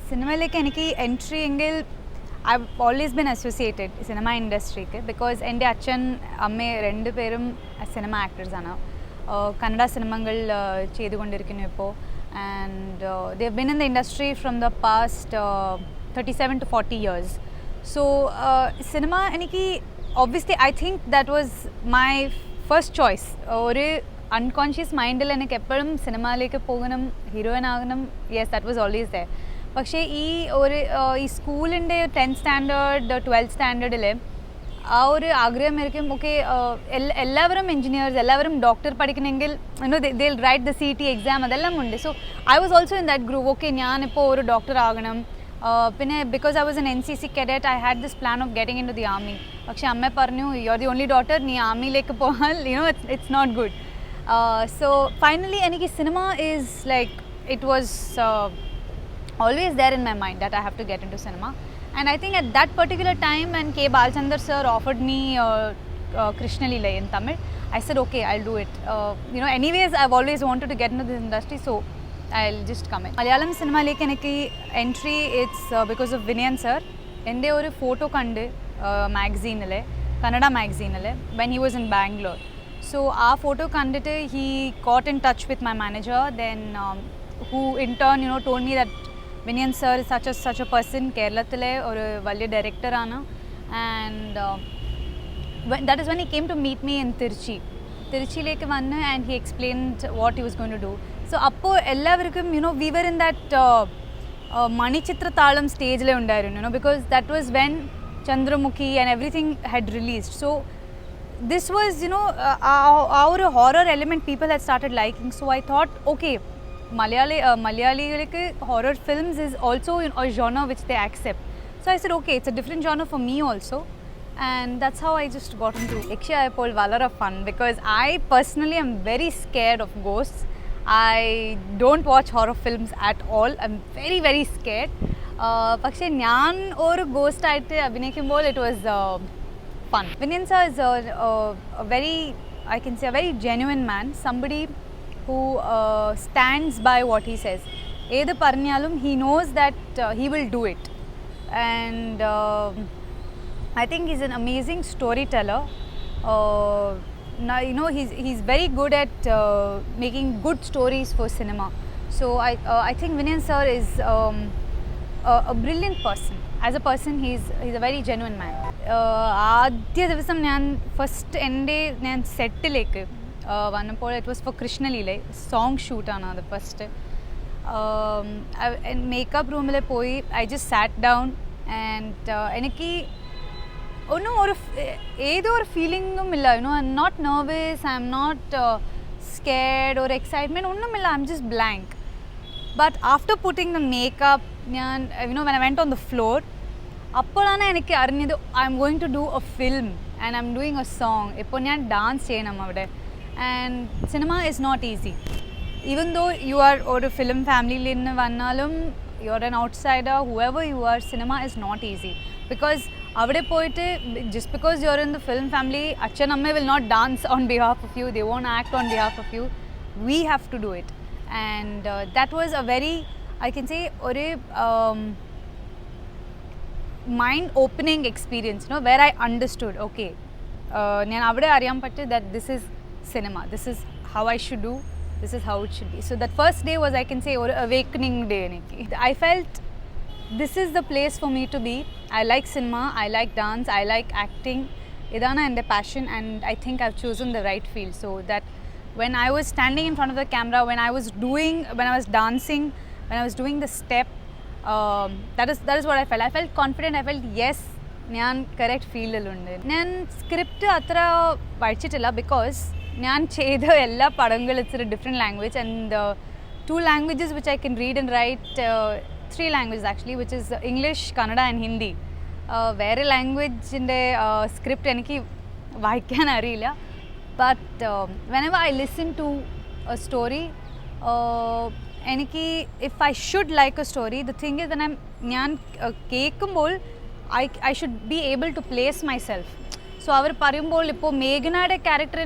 സിനിമയിലേക്ക് എനിക്ക് എൻട്രി എങ്കിൽ I've always been associated cinema industry because എൻ്റെ അച്ഛൻ അമ്മ രണ്ടുപേരും സിനിമ ആക്ടേഴ്സാണ് കന്നഡ സിനിമകൾ ചെയ്തുകൊണ്ടിരിക്കുന്നു ഇപ്പോൾ and they have been in the industry from the past 37 to 40 years. So cinema എനിക്ക് obviously I think that was my first choice. ഒരു അൺകോൺഷ്യസ് മൈൻഡിൽ എനിക്ക് എപ്പോഴും സിനിമയിലേക്ക് പോകണം, ഹീറോയിൻ ആകണം. Yes, that was always there. പക്ഷേ ഈ സ്കൂളിൻ്റെ 10th സ്റ്റാൻഡേർഡ് 12th സ്റ്റാൻഡേർഡിൽ ആ ഒരു ആഗ്രഹമായിരിക്കും, ഓക്കെ എല്ലാവരും എൻജിനീയേഴ്സ്, എല്ലാവരും ഡോക്ടർ പഠിക്കണമെങ്കിൽ they write the CT exam, അതെല്ലാം ഉണ്ട്. So I was also in that group. Okay ഞാനിപ്പോൾ ഒരു ഡോക്ടർ ആകണം. പിന്നെ because I was an NCC cadet, I had this plan of getting into the army. പക്ഷേ അമ്മ പറഞ്ഞു, you are the only daughter, നീ ആർമിയിലേക്ക് പോകാൻ it's not good. So finally എനിക്ക് cinema is like it was always there in my mind that I have to get into cinema, and I think at that particular time when K. Balchandar sir offered me Krishna Leela in Tamil, I said okay, I'll do it. Anyways I've always wanted to get into this industry, so I'll just come in. Malayalam cinema like എനിക്ക് entry it's because of Vinayan sir. എൻ്റെ ഒരു photo കണ്ട് മാഗസീനിലെ Kannada മാഗസീനിലെ when he was in Bangalore. So our photo kandite he got in touch with my manager, then who in turn told me that Vinayan sir is such a person, Keralathile oru valya director aanu, and that is when he came to meet me in Tiruchi like vannu, and he explained what he was going to do. So appo ellavarkum we were in that Mani Chitra Thalam stage le undaru, because that was when Chandramukhi and everything had released. So this was our horror element people had started liking. So I thought okay, Malayali horror films is also a genre which they accept. So I said okay, it's a different genre for me also, and that's how I just got into Ekshayapol Valara fun, because I personally am very scared of ghosts. I don't watch horror films at all. I'm very very scared. പക്ഷേ ഞാൻ ഒരു ghost ആയിട്ട് അഭിനയിക്കുമ്പോൾ it was fun. Vinayan sir is a very, I can say, a very genuine man, somebody who stands by what he says. Edu parnalum he knows that he will do it, and I think he's an amazing storyteller. Now he's very good at making good stories for cinema. So I think Vinayan sir is a brilliant person. As a person he's a very genuine man. ആദ്യ ദിവസം ഞാൻ first എൻ്റെ ഞാൻ സെറ്റിലേക്ക് വന്നപ്പോൾ it was for Krishnaleela song ഷൂട്ടാണ് അത് first. Makeup റൂമിൽ പോയി I just sat down, and എനിക്ക് ഒന്നും ഏതോ ഒരു ഫീലിംഗും ഇല്ല. I'm not nervous, I'm not scared or excitement ഒന്നുമില്ല. I'm just blank. But after putting the makeup, when I went on the floor, അപ്പോഴാണ് എനിക്ക് അറിഞ്ഞത് I'm going to do a film and I'm doing a song. ഇപ്പോൾ ഞാൻ dance ചെയ്യണം അവിടെ. And cinema is not easy. Even though you are ഒരു film ഫാമിലിയിൽ നിന്ന് വന്നാലും you are an outsider, whoever you are, cinema is not easy. Because അവിടെ പോയിട്ട് just because you are in the film family, അച്ഛൻ അമ്മ will not dance on behalf of you, they won't act on behalf of you. We have to do it. And that was a very, I can say, ഒരു mind opening experience, where I understood okay, ഞാൻ അവിടെ അറിയാൻ പറ്റി that this is cinema, this is how I should do, this is how it should be. So that first day was, I can say, ഒരു awakening day എനിക്ക്. I felt this is the place for me to be. I like cinema, I like dance, I like acting. ഇതാണ് എൻ്റെ passion, and I think I've chosen the right field. So that when I was standing in front of the camera, when I was dancing, when I was doing the step, that is what I felt. I felt confident. I felt yes, ഞാൻ correct ഫീൽഡിലുണ്ട്. ഞാൻ script അത്ര പഠിച്ചിട്ടില്ല, because ഞാൻ ചെയ്ത എല്ലാ പടങ്ങളും it's a different language, and 2 languages which I can read and write, 3 languages actually, which is English, Kannada and Hindi. വേറെ ലാംഗ്വേജിൻ്റെ സ്ക്രിപ്റ്റ് എനിക്ക് വായിക്കാൻ അറിയില്ല. But whenever I listen to a story, if I should like a story, the thing is when ഞാൻ കേൾക്കുമ്പോൾ I should be able to place myself. So അവർ പറയുമ്പോൾ ഇപ്പോൾ മേഘനയുടെ character,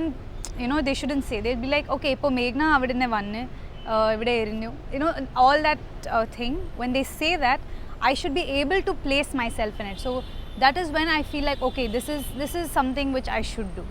they shouldn't say, they'll be like okay, ഇപ്പോൾ മേഘന അവിടെ നിന്ന് വന്ന് ഇവിടെ എരിഞ്ഞു, all that thing. When they say that, I should be able to place myself in it. So that is when I feel like, okay, this is something which I should do.